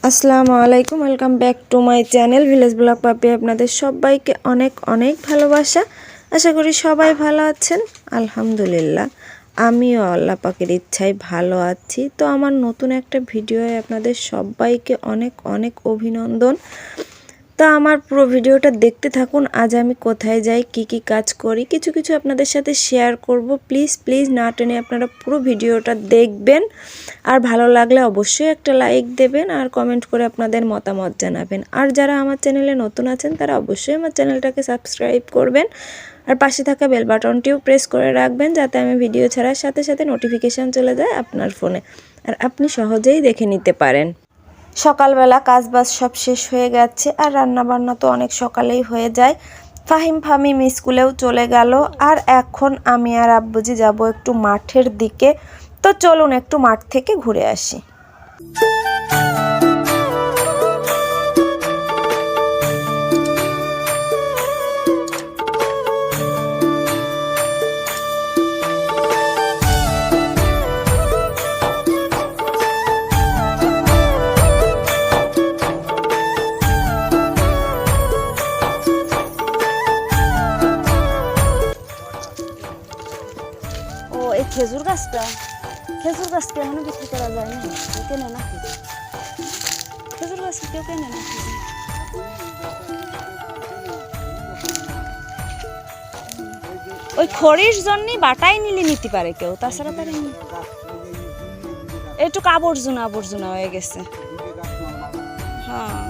আসসালামু আলাইকুম, welcome back to my channel village blog পাপি। আপনাদের সবাইকে অনেক অনেক ভালোবাসা। আশা করি সবাই ভালো আছেন। আলহামদুলিল্লাহ আমিও আল্লাহ পাকের ইচ্ছায় ভালো আছি। তো আমার নতুন একটা ভিডিওয়ে আপনাদের সবাইকে অনেক অনেক অভিনন্দন। তো আমার পুরো ভিডিওটা দেখতে থাকুন। আজ আমি কোথায় যাই, কি কাজ করি, কিছু কিছু আপনাদের সাথে শেয়ার করব। প্লিজ না টেনে আপনারা পুরো ভিডিওটা দেখবেন। আর ভালো লাগলে অবশ্যই একটা লাইক দেবেন আর কমেন্ট করে আপনাদের মতামত জানাবেন। আর যারা আমার চ্যানেলে নতুন আছেন তারা অবশ্যই আমার চ্যানেলটাকে সাবস্ক্রাইব করবেন আর পাশে থাকা বেল বাটনটিও প্রেস করে রাখবেন, যাতে আমি ভিডিও ছাড়ার সাথে সাথে নোটিফিকেশান চলে যায় আপনার ফোনে আর আপনি সহজেই দেখে নিতে পারেন। সকালবেলা কাজবাজ সব শেষ হয়ে গেছে আর রান্নাবান্না তো অনেক সকালেই হয়ে যায়। ফাহিম স্কুলেও চলে গেল আর এখন আমি আর আব্বুজি যাব একটু মাঠের দিকে। তো চলুন একটু মাঠ থেকে ঘুরে আসি। এই খেজুর গাছটা এখনো বিক্রি করা যায় না, কেনে না খেজুর গাছ, কেউ কেনে না। ওই খড়ির জন্যই বাটাই নিতে পারে কেউ, তাছাড়া তার একটু আবর্জনা হয়ে গেছে। হ্যাঁ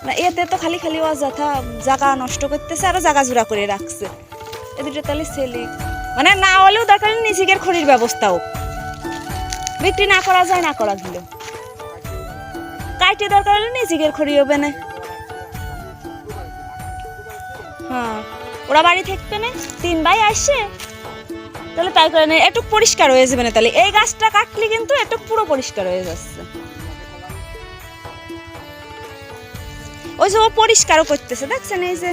না, এতে তো খালি অযথা জায়গা নষ্ট করতেছে, আরো জায়গা জোড়া করে রাখছে। এ দুটো তাহলে সেলি মানে না হলেও দরকার নিজেদের খড়ির ব্যবস্থাও বিক্রি না করা যায়, না করা গেল কাইটে দরকার হলে নিজেদের খড়ি হবে না। হ্যাঁ ওরা বাড়ি থাকবে না, 3 ভাই আসে, তাহলে তাই করে না একটু পরিষ্কার হয়ে যাবে না। তাহলে এই গাছটা কাটলে কিন্তু একটু পুরো পরিষ্কার হয়ে যাচ্ছে। ওই যে ও পরিষ্কারও করতেছে, দেখছেন, এই যে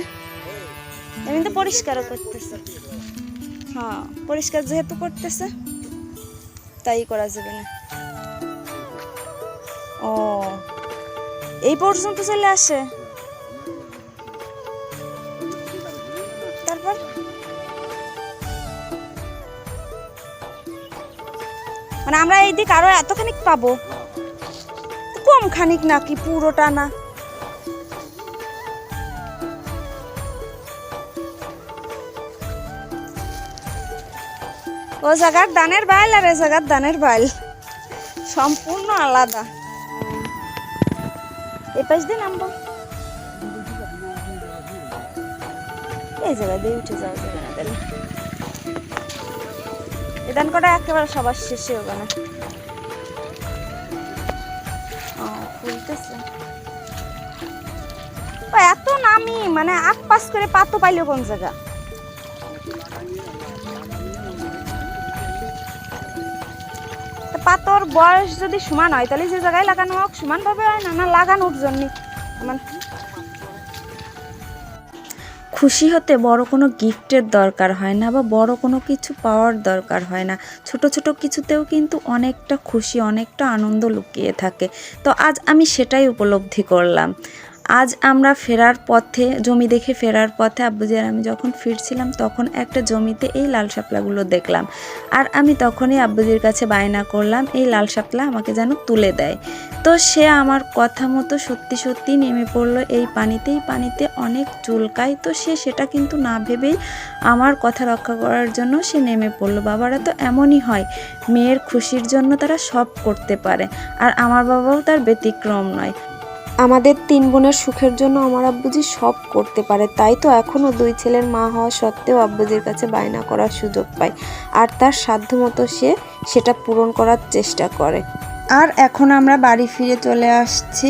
এমনি তো পরিষ্কারও করতেছে। হ্যাঁ পরিষ্কার যেহেতু করতেছে তাই করা যাবে না। ও এই পর্যন্ত চলে আসে, তারপর মানে আমরা এই দিক আরো এতখানিক পাবো, কম খানিক নাকি পুরোটা না? ও জায়গার ধানের বাইল আর এ জায়গার ধানের বাইল সম্পূর্ণ আলাদা। এই পাশ দিয়ে নামবো, এই জায়গা দিয়ে উঠে যাওয়া যাবে না। তাহলে এই ধান কটা একেবারে সবার শেষে হবে না। ফুলতেছে এত নামি, মানে 8-5 করে পাতো পাইলো কোন জায়গা? পাতর বয়স যদি সমান হয় তাহলে যে জায়গায় লাগানো হোক সমান ভাবে হয় না, লাগানোর জন্য খুশি হতে বড় কোনো গিফটের দরকার হয় না বা বড় কোনো কিছু পাওয়ার দরকার হয় না। ছোট ছোট কিছুতেও কিন্তু অনেকটা খুশি, অনেকটা আনন্দ লুকিয়ে থাকে। তো আজ আমি সেটাই উপলব্ধি করলাম। আজ আমরা ফেরার পথে, জমি দেখে ফেরার পথে আব্বুজি আর আমি যখন ফিরছিলাম তখন একটা জমিতে এই লাল শাপলাগুলো দেখলাম। আর আমি তখনই আব্বুজির কাছে বায়না করলাম এই লাল শাপলা আমাকে যেন তুলে দেয়। তো সে আমার কথা মতো সত্যি নেমে পড়লো এই পানিতে অনেক চুলকায়। তো সে সেটা কিন্তু না ভেবেই আমার কথা রক্ষা করার জন্য সে নেমে পড়লো। বাবারা তো এমনই হয়, মেয়ের খুশির জন্য তারা সব করতে পারে, আর আমার বাবাও তার ব্যতিক্রম নয়। আমাদের 3 বোনের সুখের জন্য আমার আব্বুজি সব করতে পারে। তাই তো এখনও 2 ছেলের মা হওয়া সত্ত্বেও আব্বুজির কাছে বায়না করার সুযোগ পায় আর তার সাধ্যমতো সে সেটা পূরণ করার চেষ্টা করে। আর এখন আমরা বাড়ি ফিরে চলে আসছি।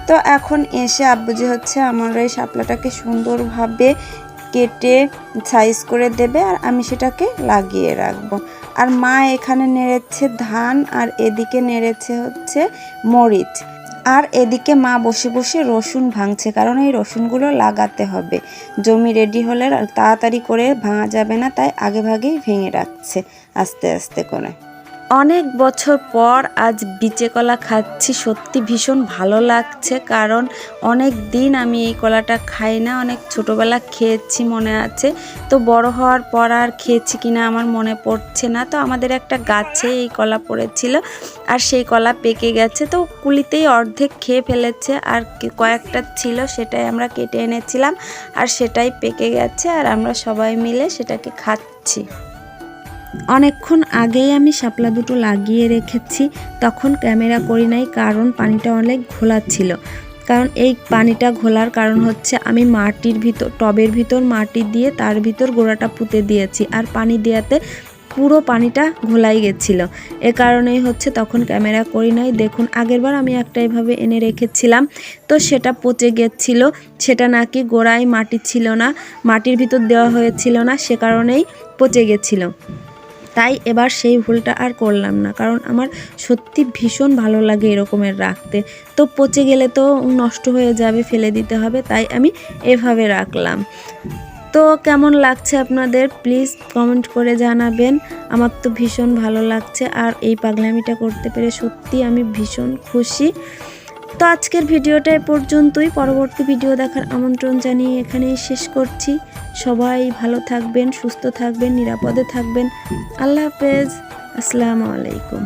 তো এখন এসে আব্বুজি হচ্ছে আমার এই শাপলাটাকে সুন্দরভাবে কেটে সাইজ করে দেবে আর আমি সেটাকে লাগিয়ে রাখবো। আর মা এখানে নেড়েছে ধান আর এদিকে নেড়েছে হচ্ছে মরিচ, আর এদিকে মা বসে বসে রসুন ভাঙছে, কারণ এই রসুনগুলো লাগাতে হবে। জমি রেডি হলে তাড়াতাড়ি করে ভাঙা যাবে না, তাই আগে ভাগেই ভেঙে রাখছে আস্তে আস্তে করে। অনেক বছর পর আজ বিচে কলা খাচ্ছি, সত্যি ভীষণ ভালো লাগছে। কারণ অনেক দিন আমি এই কলাটা খাই না, অনেক ছোটোবেলা খেয়েছি মনে আছে, তো বড় হওয়ার পর আর খেয়েছি কিনা আমার মনে পড়ছে না। তো আমাদের একটা গাছে এই কলা পড়েছিল আর সেই কলা পেকে গেছে, তো কুলিতেই অর্ধেক খেয়ে ফেলেছে, আর কয়েকটা ছিল সেটাই আমরা কেটে এনেছিলাম আর সেটাই পেকে গেছে আর আমরা সবাই মিলে সেটাকে খাচ্ছি। অনেকক্ষণ আগেই আমি শাপলা দুটো লাগিয়ে রেখেছি, তখন ক্যামেরা করি নাই কারণ পানিটা অনেক ঘোলা ছিল। কারণ এই পানিটা ঘোলার কারণ হচ্ছে আমি মাটির ভিতর, টবের ভিতর মাটি দিয়ে তার ভিতর গোড়াটা পুঁতে দিয়েছি আর পানি দেওয়াতে পুরো পানিটা ঘোলাই গেছিলো, এ কারণেই হচ্ছে তখন ক্যামেরা করি নাই। দেখুন আগেরবার আমি একটা এভাবে এনে রেখেছিলাম, তো সেটা পচে গেছিল, সেটা নাকি গোড়ায় মাটি ছিল না, মাটির ভিতর দেওয়া হয়েছিল না, সে কারণেই পচে গেছিলো। তাই এবার সেই ভুলটা আর করলাম না, কারণ আমার সত্যি ভীষণ ভালো লাগে এরকমের রাখতে। তো পচে গেলে তো নষ্ট হয়ে যাবে, ফেলে দিতে হবে, তাই আমি এভাবে রাখলাম। তো কেমন লাগছে আপনাদের প্লিজ কমেন্ট করে জানাবেন। আমার তো ভীষণ ভালো লাগছে আর এই পাগলামিটা করতে পেরে সত্যি আমি ভীষণ খুশি। তো আজকের ভিডিওটা এ পর্যন্তই, পরবর্তী ভিডিও দেখার আমন্ত্রণ জানিয়ে এখানেই শেষ করছি। সবাই ভালো থাকবেন, সুস্থ থাকবেন, নিরাপদে থাকবেন। আল্লাহ হাফেজ, আসসালামু আলাইকুম।